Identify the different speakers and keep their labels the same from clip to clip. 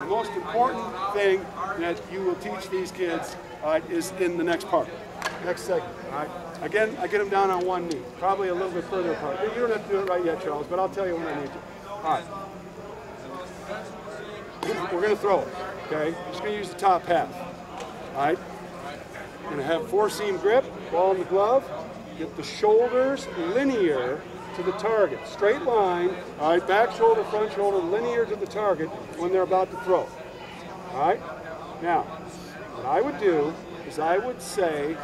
Speaker 1: The most important thing that you will teach these kids is in the next part, next segment. Again, I get them down on one knee, probably a little bit further apart. You don't have to do it right yet, Charles, but I'll tell you when I need you. All right. We're going to throw it, okay? I'm just going to use the top half. All right? We're going to have four-seam grip, ball in the glove, get the shoulders linear to the target. Straight line, all right, back shoulder, front shoulder, linear to the target when they're about to throw. All right? Now, what I would do is I would say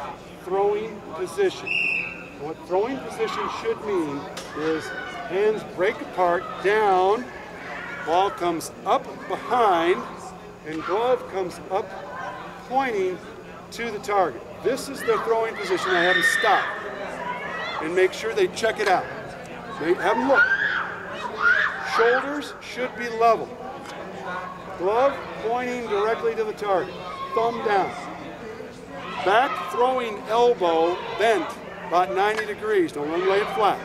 Speaker 1: throwing position. And what throwing position should mean is hands break apart, down, ball comes up behind, and glove comes up pointing to the target. This is their throwing position. I have them stop and make sure they check it out. Have them look. Shoulders should be level. Glove pointing directly to the target. Thumb down. Back throwing elbow bent about 90 degrees. Don't want to lay it flat.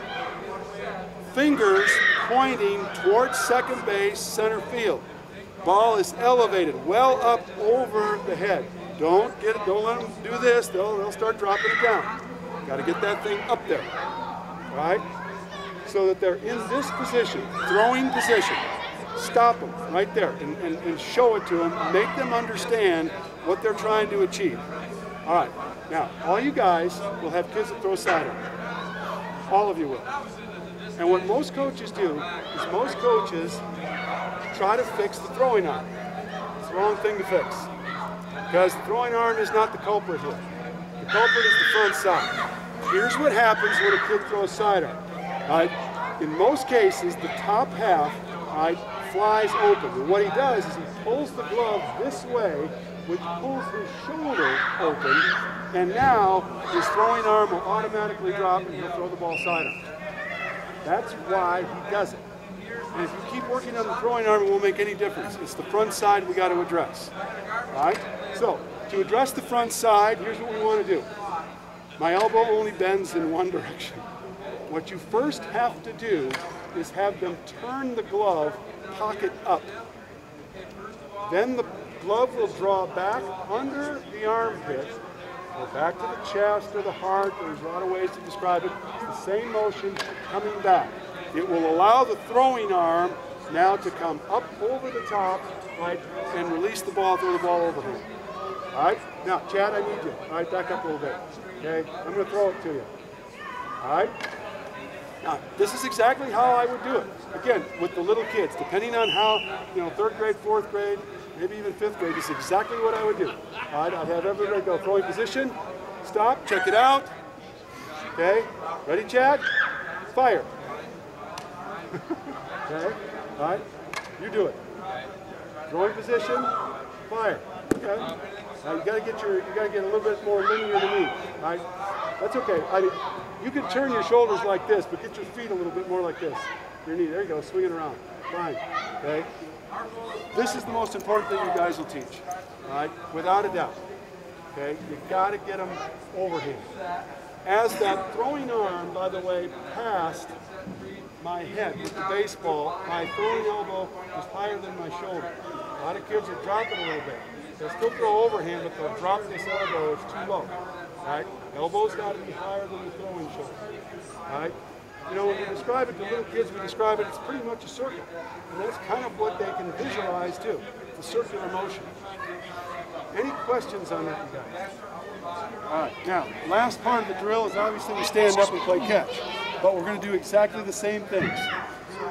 Speaker 1: Fingers pointing towards second base, center field. Ball is elevated, well up over the head. Don't let them do this. They'll start dropping it down. Got to get that thing up there. All right? So that they're in this position, throwing position. Stop them right there and show it to them. Make them understand what they're trying to achieve. All right. Now, all you guys will have kids that throw sidearm. All of you will. And what most coaches do is most coaches try to fix the throwing arm. It's the wrong thing to fix. Because the throwing arm is not the culprit here. The culprit is the front side. Here's what happens when a kid throws sidearm. In most cases, the top half flies open. And what he does is he pulls the glove this way, which pulls his shoulder open, and now his throwing arm will automatically drop and he'll throw the ball sidearm. That's why he does it. And if you keep working on the throwing arm, it won't make any difference. It's the front side we got to address. All right? So, to address the front side, here's what we want to do. My elbow only bends in one direction. What you first have to do is have them turn the glove pocket up. Then the glove will draw back under the armpit, go back to the chest or the heart. There's a lot of ways to describe it. It's the same motion coming back. It will allow the throwing arm now to come up over the top, right, and release the ball, throw the ball over him. All right? Now, Chad, I need you. All right, back up a little bit. Okay? I'm going to throw it to you. All right? Now, this is exactly how I would do it. Again, with the little kids, depending on how, third grade, fourth grade, maybe even fifth grade, this is exactly what I would do. All right, I'd have everybody go throwing position, stop, check it out. Okay, ready, Chad? Fire. Okay, all right, you do it. Throwing position, fire. Okay. Now you gotta get a little bit more linear than me. All right, that's okay. You can turn your shoulders like this, but get your feet a little bit more like this. Your knee, there you go, swing it around. Fine, okay? This is the most important thing you guys will teach, all right? Without a doubt, okay? You gotta get them overhand. As that throwing arm, by the way, passed my head with the baseball, my throwing elbow was higher than my shoulder. A lot of kids will drop it a little bit. They'll still throw overhand, but they'll drop this elbow, it's too low. All right? Elbow's got to be higher than the throwing shoulder. All right? When we describe it to little kids, we describe it, it's pretty much a circle. And that's kind of what they can visualize too. It's a circular motion. Any questions on that, you guys? All right, now, last part of the drill is obviously we stand up and play catch. But we're going to do exactly the same things.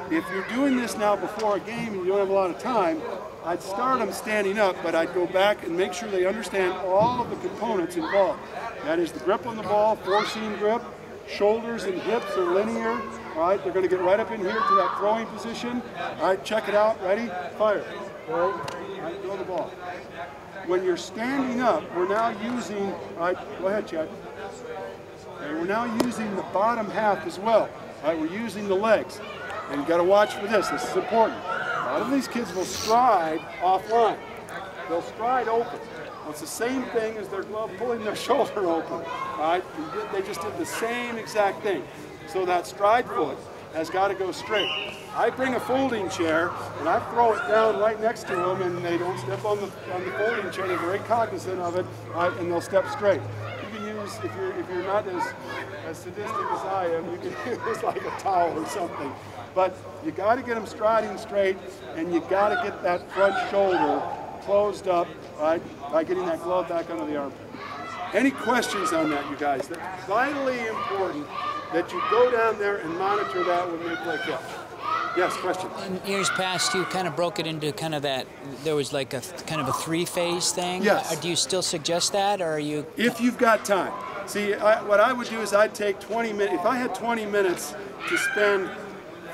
Speaker 1: If you're doing this now before a game and you don't have a lot of time, I'd start them standing up, but I'd go back and make sure they understand all of the components involved. That is the grip on the ball, four-seam grip, shoulders and hips are linear. All right, they're going to get right up in here to that throwing position. All right, check it out. Ready? Fire. Okay. All right, throw the ball. When you're standing up, we're now using, all right, go ahead, Chad. And we're now using the bottom half as well. All right, we're using the legs. And you've got to watch for this. This is important. A lot of these kids will stride offline. They'll stride open. Well, it's the same thing as their glove pulling their shoulder open. All right, they just did the same exact thing. So that stride foot has got to go straight. I bring a folding chair and I throw it down right next to them, and they don't step on the folding chair. They're very cognizant of it, and they'll step straight. You can use, if you're not as sadistic as I am, you can use like a towel or something. But you got to get them striding straight, and you got to get that front shoulder closed up, right, by getting that glove back under the armpit. Any questions on that, you guys? That's vitally important that you go down there and monitor that when they play catch. Yes, question.
Speaker 2: In years past, you kind of broke it into kind of that, there was like a kind of a three-phase thing.
Speaker 1: Yes.
Speaker 2: Do you still suggest that, or are you?
Speaker 1: If you've got time. See, what I would do is I'd take 20 minutes. If I had 20 minutes to spend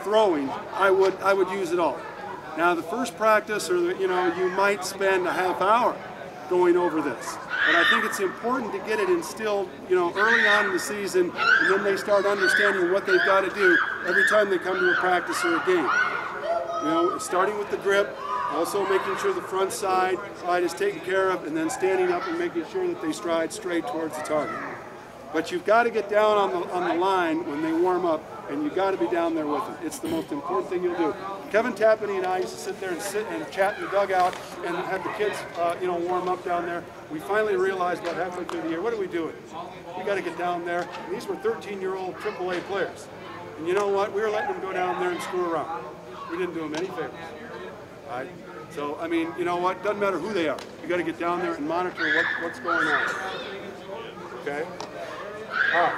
Speaker 1: throwing, I would use it all. Now, the first practice, or you might spend a half hour going over this. But I think it's important to get it instilled, early on in the season, and then they start understanding what they've got to do every time they come to a practice or a game. Starting with the grip, also making sure the front side is taken care of, and then standing up and making sure that they stride straight towards the target. But you've got to get down on the line when they warm up, and you've got to be down there with it. It's the most important thing you'll do. Kevin Tappaney and I used to sit there and chat in the dugout and have the kids, warm up down there. We finally realized about halfway through the year, what are we doing? We got to get down there. And these were 13-year-old AAA players. And you know what? We were letting them go down there and screw around. We didn't do them any favors. All right? So, I mean, you know what? Doesn't matter who they are. You got to get down there and monitor what's going on. Okay? All right.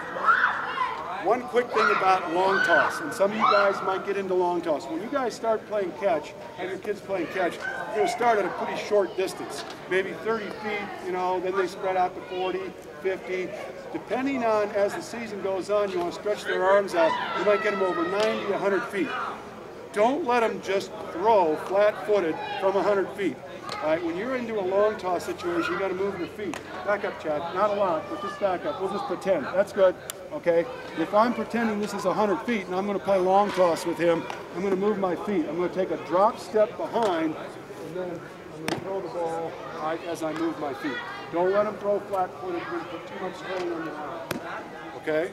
Speaker 1: One quick thing about long toss, and some of you guys might get into long toss. When you guys start playing catch, have your kids playing catch, you're going to start at a pretty short distance, maybe 30 feet, then they spread out to 40, 50. Depending on, as the season goes on, you want to stretch their arms out, you might get them over 90, 100 feet. Don't let them just throw flat-footed from 100 feet. All right, when you're into a long toss situation, you got to move your feet. Back up, Chad. Not a lot, but just back up. We'll just pretend. That's good. Okay. If I'm pretending this is 100 feet and I'm going to play long toss with him, I'm going to move my feet. I'm going to take a drop step behind, and then I'm going to throw the ball as I move my feet. Don't let him throw flat-footed. You're going to put too much strain on the arm. Okay.